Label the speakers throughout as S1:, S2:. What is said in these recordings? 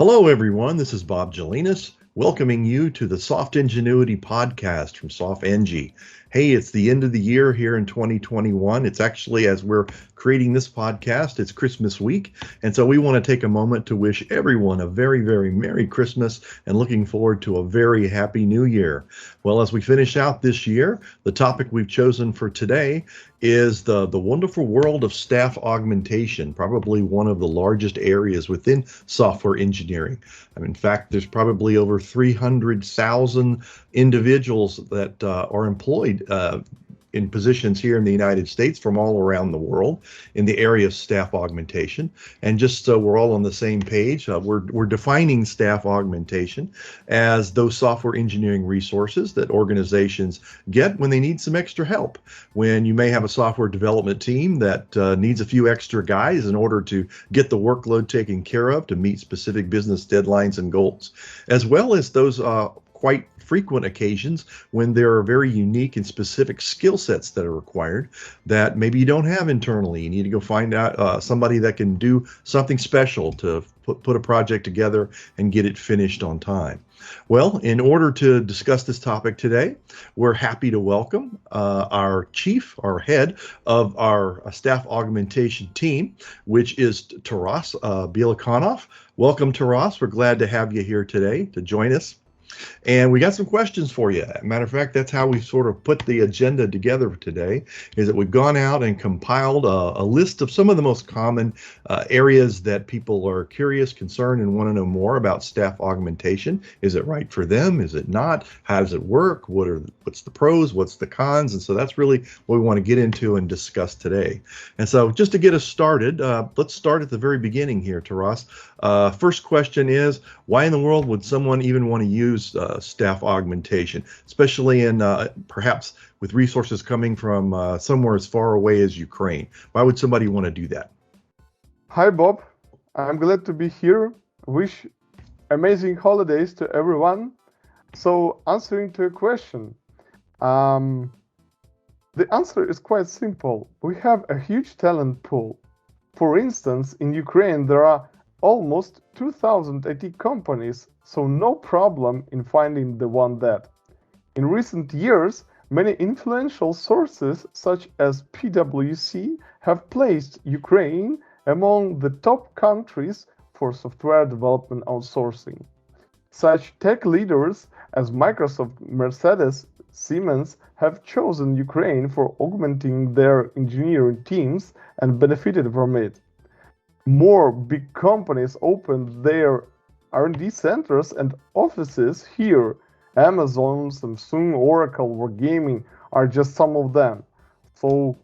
S1: Hello, everyone. This is Bob Gelinas, welcoming you to the Soft Ingenuity podcast from SoftNG. Hey, it's the end of the year here in 2021. It's actually, as we're creating this podcast, it's Christmas week. And so we want to take a moment to wish everyone a very, very Merry Christmas and looking forward to a very Happy New Year. Well, as we finish out this year, the topic we've chosen for today is the wonderful world of staff augmentation, probably one of the largest areas within software engineering. In fact, there's probably over 300,000 individuals that are employed in positions here in the United States from all around the world in the area of staff augmentation. And just so we're all on the same page, we're defining staff augmentation as those software engineering resources that organizations get when they need some extra help. When you may have a software development team that needs a few extra guys in order to get the workload taken care of to meet specific business deadlines and goals, as well as those quite frequent occasions when there are very unique and specific skill sets that are required that maybe you don't have internally. You need to go find out somebody that can do something special to put a project together and get it finished on time. Well, in order to discuss this topic today, we're happy to welcome our head of our staff augmentation team, which is Taras Bielokonov. Welcome, Taras. We're glad to have you here today to join us. And we got some questions for you. Matter of fact, that's how we sort of put the agenda together for today, is that we've gone out and compiled a list of some of the most common areas that people are curious, concerned, and want to know more about staff augmentation. Is it right for them? Is it not? How does it work? What's the pros? What's the cons? And so that's really what we want to get into and discuss today. And so just to get us started, let's start at the very beginning here, Taras. First question is, why in the world would someone even want to use staff augmentation, especially in perhaps with resources coming from somewhere as far away as Ukraine? Why would somebody want to do that?
S2: Hi, Bob. I'm glad to be here. Wish amazing holidays to everyone. So, answering to your question, the answer is quite simple. We have a huge talent pool. For instance, in Ukraine, there are almost 2,000 IT companies, so no problem in finding the one that. In recent years, many influential sources such as PwC have placed Ukraine among the top countries for software development outsourcing. Such tech leaders as Microsoft, Mercedes, Siemens have chosen Ukraine for augmenting their engineering teams and benefited from it. More big companies opened their R&D centers and offices here. Amazon, Samsung, Oracle, Wargaming are just some of them. So,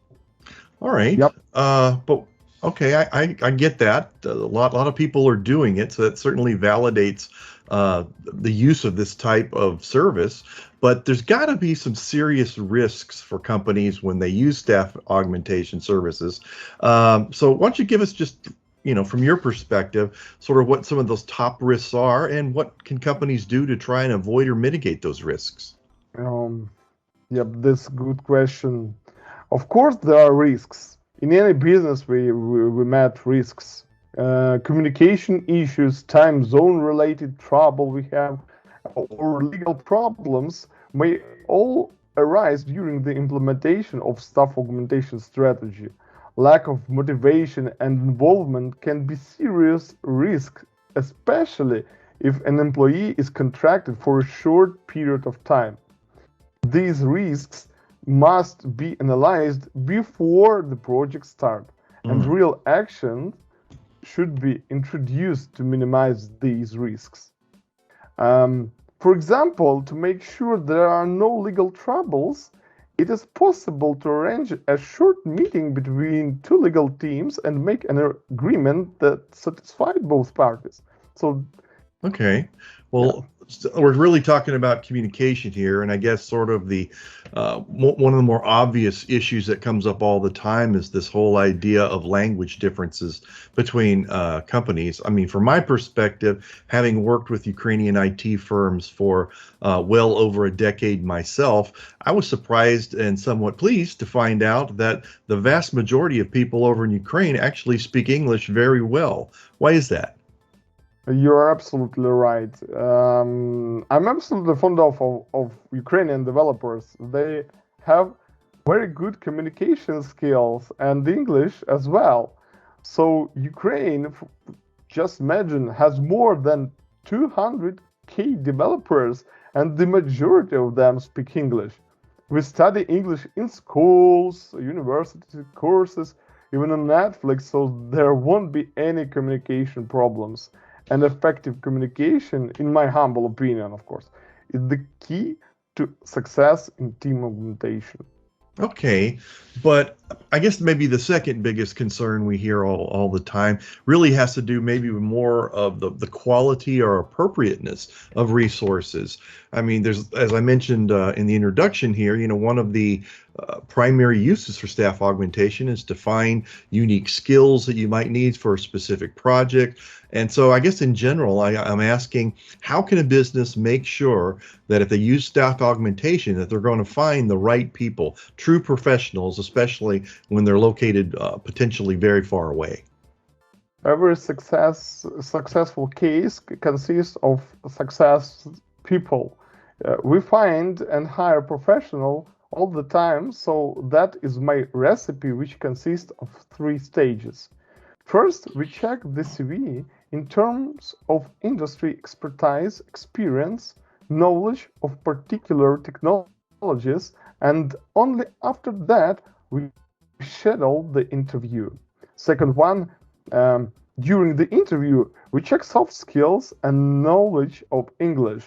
S1: all right.
S2: Yep.
S1: But okay, I get that. A lot of people are doing it, so that certainly validates the use of this type of service. But there's got to be some serious risks for companies when they use staff augmentation services. So why don't you give us just, from your perspective, sort of what some of those top risks are and what can companies do to try and avoid or mitigate those risks?
S2: That's a good question. Of course, there are risks. In any business, we met risks. Communication issues, time zone related trouble we have, or legal problems may all arise during the implementation of staff augmentation strategy. Lack of motivation and involvement can be serious risk, especially if an employee is contracted for a short period of time. These risks must be analyzed before the project starts, and real action should be introduced to minimize these risks. For example, to make sure there are no legal troubles, it is possible to arrange a short meeting between two legal teams and make an agreement that satisfies both parties. So,
S1: okay, well, we're really talking about communication here, and I guess sort of the one of the more obvious issues that comes up all the time is this whole idea of language differences between companies. I mean, from my perspective, having worked with Ukrainian IT firms for well over a decade myself, I was surprised and somewhat pleased to find out that the vast majority of people over in Ukraine actually speak English very well. Why is that?
S2: You're absolutely right. I'm absolutely fond of Ukrainian developers. They have very good communication skills and English as well. So Ukraine, just imagine, has more than 200K developers, and the majority of them speak English. We study English in schools, university courses, even on Netflix, so there won't be any communication problems. And effective communication, in my humble opinion, of course, is the key to success in team augmentation.
S1: Okay, but I guess maybe the second biggest concern we hear all the time really has to do maybe with more of the quality or appropriateness of resources. I mean, there's, as I mentioned in the introduction here, one of the primary uses for staff augmentation is to find unique skills that you might need for a specific project. And so I guess in general, I'm asking, how can a business make sure that if they use staff augmentation, that they're going to find the right people, true professionals, especially when they're located potentially very far away?
S2: Every successful case consists of success people. We find and hire professional all the time, so that is my recipe, which consists of 3 stages. First, we check the CV in terms of industry expertise, experience, knowledge of particular technologies, and only after that we schedule the interview. Second one, during the interview, we check soft skills and knowledge of English.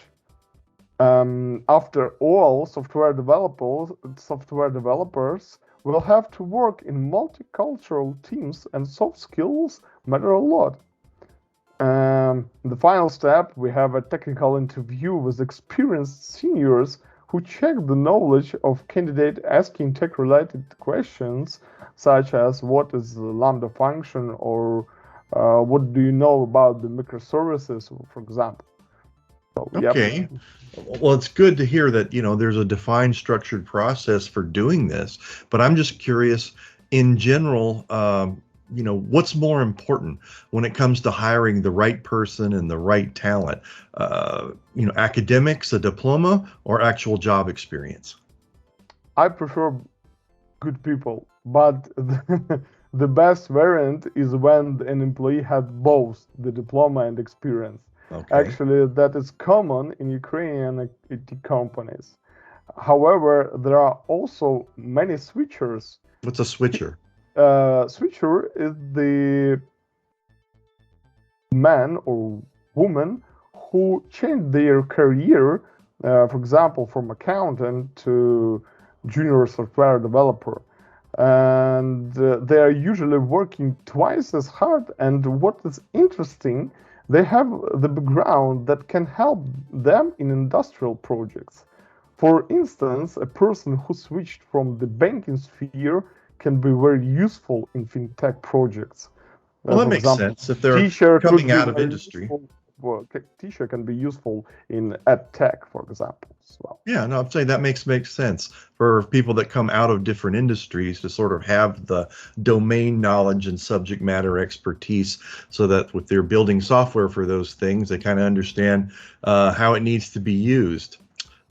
S2: After all, software developers will have to work in multicultural teams, and soft skills matter a lot. The final step, we have a technical interview with experienced seniors who check the knowledge of candidate asking tech-related questions, such as what is the Lambda function, or what do you know about the microservices, for example. So,
S1: Okay. Well, it's good to hear that, there's a defined structured process for doing this, but I'm just curious in general, what's more important when it comes to hiring the right person and the right talent? Academics, a diploma, or actual job experience?
S2: I prefer good people, but the best variant is when an employee has both the diploma and experience.
S1: Okay.
S2: Actually, that is common in Ukrainian IT companies. However, there are also many switchers.
S1: What's a switcher?
S2: Switcher is the man or woman who changed their career, for example, from accountant to junior software developer. And they are usually working twice as hard. And what is interesting, they have the background that can help them in industrial projects. For instance, a person who switched from the banking sphere can be very useful in fintech projects.
S1: Well, that makes sense if they're coming out of industry.
S2: Teacher can be useful in ed tech, for example, as well.
S1: Yeah, no, I'm saying that makes sense for people that come out of different industries to sort of have the domain knowledge and subject matter expertise, so that if they're building software for those things, they kind of understand how it needs to be used.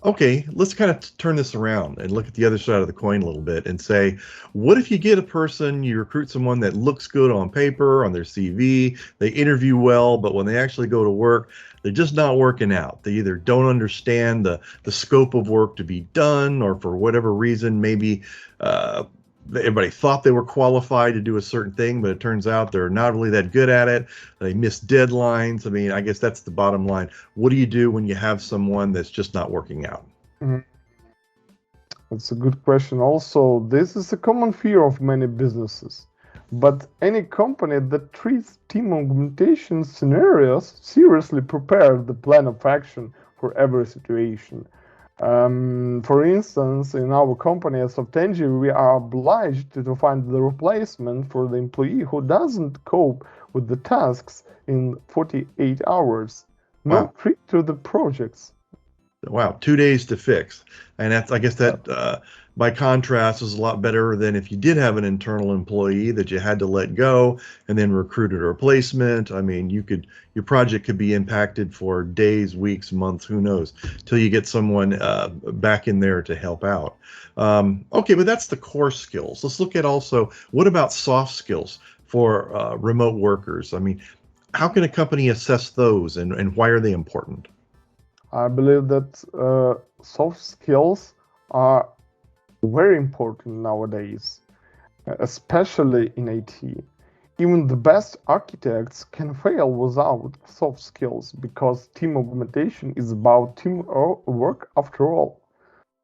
S1: Okay, let's kind of turn this around and look at the other side of the coin a little bit and say, what if you get a person, you recruit someone that looks good on paper, on their CV, they interview well, but when they actually go to work, they're just not working out. They either don't understand the scope of work to be done, or for whatever reason, maybe everybody thought they were qualified to do a certain thing, but it turns out they're not really that good at it. They miss deadlines. I mean, I guess that's the bottom line. What do you do when you have someone that's just not working out?
S2: That's a good question. Also, this is a common fear of many businesses. But any company that treats team augmentation scenarios seriously prepares the plan of action for every situation. For instance, in our company at SoftNG, we are obliged to find the replacement for the employee who doesn't cope with the tasks in 48 hours. No
S1: Wow.
S2: trick to the projects.
S1: Wow, 2 days to fix. And that's, I guess that by contrast, is a lot better than if you did have an internal employee that you had to let go and then recruited a replacement. I mean, your project could be impacted for days, weeks, months, who knows, till you get someone back in there to help out. Okay, but that's the core skills. Let's look at also, what about soft skills for remote workers? I mean, how can a company assess those, and why are they important?
S2: I believe that soft skills are very important nowadays, especially in IT. Even the best architects can fail without soft skills because team augmentation is about teamwork after all.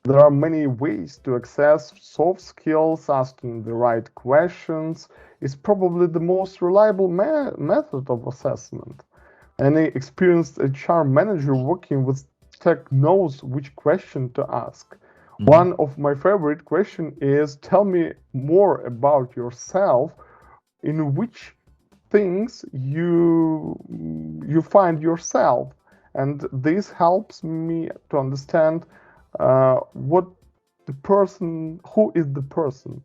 S2: There are many ways to access soft skills. Asking the right questions is probably the most reliable method of assessment. Any experienced HR manager working with tech knows which question to ask. One of my favorite questions is, tell me more about yourself, in which things you find yourself. And this helps me to understand who is the person.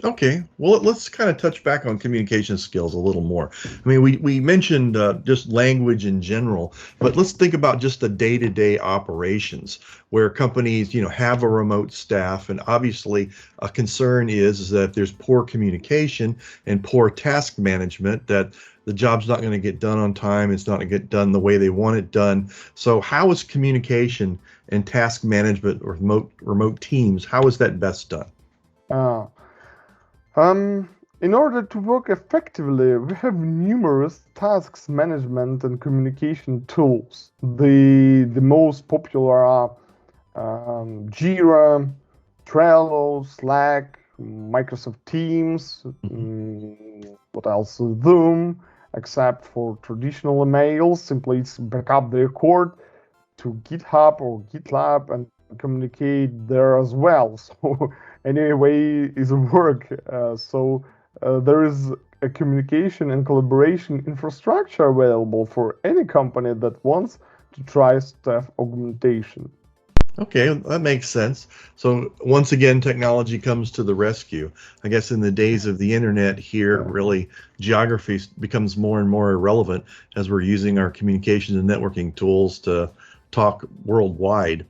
S1: Okay, well, let's kind of touch back on communication skills a little more. I mean, we mentioned just language in general, but let's think about just the day-to-day operations where companies, have a remote staff, and obviously a concern is that there's poor communication and poor task management, that the job's not going to get done on time, it's not going to get done the way they want it done. So how is communication and task management or remote teams, how is that best done?
S2: In order to work effectively, we have numerous tasks management and communication tools. The most popular are Jira, Trello, Slack, Microsoft Teams, what else? Zoom, except for traditional emails, simply back up the record to GitHub or GitLab and communicate there as well. So anyway is work. There is a communication and collaboration infrastructure available for any company that wants to try staff augmentation.
S1: Okay, that makes sense. So once again, technology comes to the rescue. I guess in the days of the internet here, really geography becomes more and more irrelevant as we're using our communications and networking tools to talk worldwide.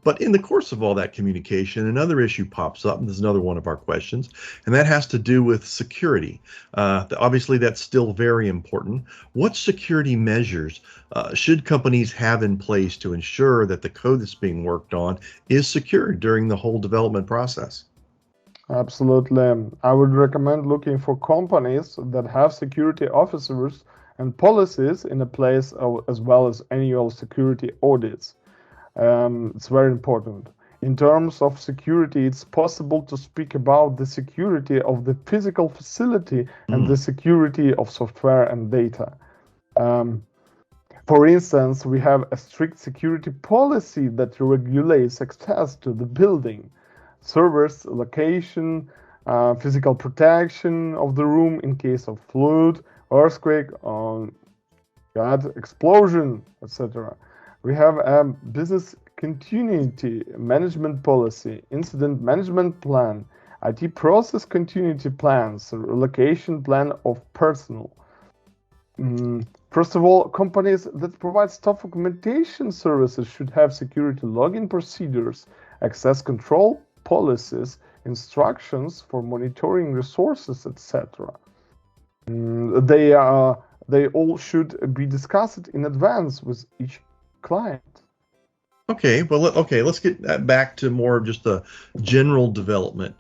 S1: But in the course of all that communication, another issue pops up, and this is another one of our questions, and that has to do with security. Obviously, that's still very important. What security measures should companies have in place to ensure that the code that's being worked on is secure during the whole development process?
S2: Absolutely. I would recommend looking for companies that have security officers and policies in place, as well as annual security audits. It's very important. In terms of security, it's possible to speak about the security of the physical facility and the security of software and data. For instance, we have a strict security policy that regulates access to the building, servers, location, physical protection of the room in case of flood, earthquake, explosion, etc. We have a business continuity management policy, incident management plan, IT process continuity plans, relocation plan of personnel. First of all, companies that provide staff augmentation services should have security login procedures, access control policies, instructions for monitoring resources, etc. They all should be discussed in advance with each client.
S1: Okay, well, let's get back to more of just the general development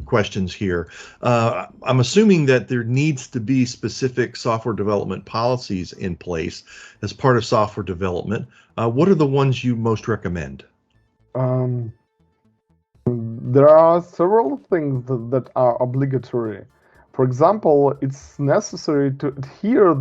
S1: questions here. I'm assuming that there needs to be specific software development policies in place as part of software development. What are the ones you most recommend?
S2: There are several things that are obligatory. For example, it's necessary to adhere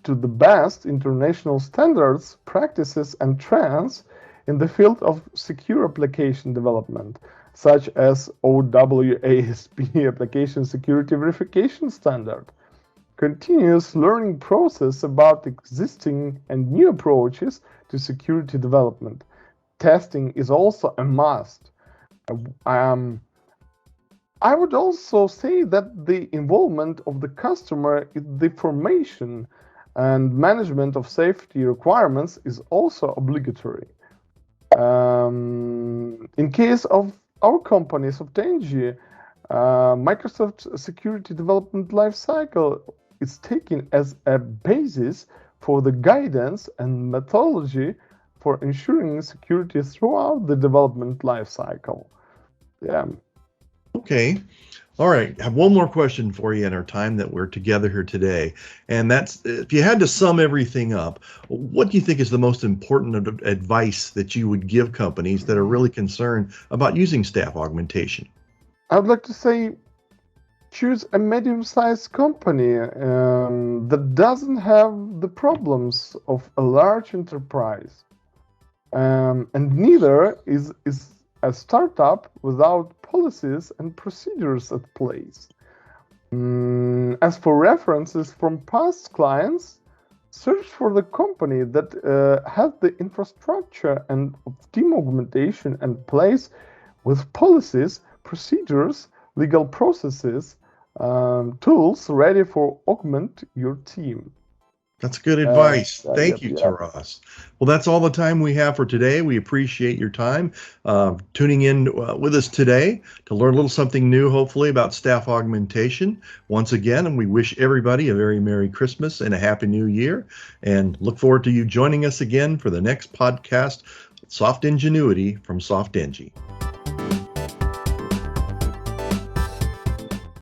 S2: to the best international standards, practices, and trends in the field of secure application development, such as OWASP Application Security Verification Standard. Continuous learning process about existing and new approaches to security development. Testing is also a must. Um, I would also say that the involvement of the customer in the formation and management of safety requirements is also obligatory. In case of our company, Softengi, Microsoft Security Development Lifecycle is taken as a basis for the guidance and methodology for ensuring security throughout the development lifecycle. Yeah.
S1: Okay. All right. I have one more question for you in our time that we're together here today. And that's, if you had to sum everything up, what do you think is the most important advice that you would give companies that are really concerned about using staff augmentation?
S2: I would like to say choose a medium-sized company that doesn't have the problems of a large enterprise. And neither is a startup without policies and procedures at place. As for references from past clients, search for the company that has the infrastructure and team augmentation and place with policies, procedures, legal processes, tools ready for augment your team.
S1: That's good advice. Thank
S2: Yep.
S1: you, Taras. Well, that's all the time we have for today. We appreciate your time tuning in with us today to learn a little something new, hopefully, about staff augmentation. Once again, and we wish everybody a very Merry Christmas and a Happy New Year, and look forward to you joining us again for the next podcast, Soft Ingenuity from SoftNG.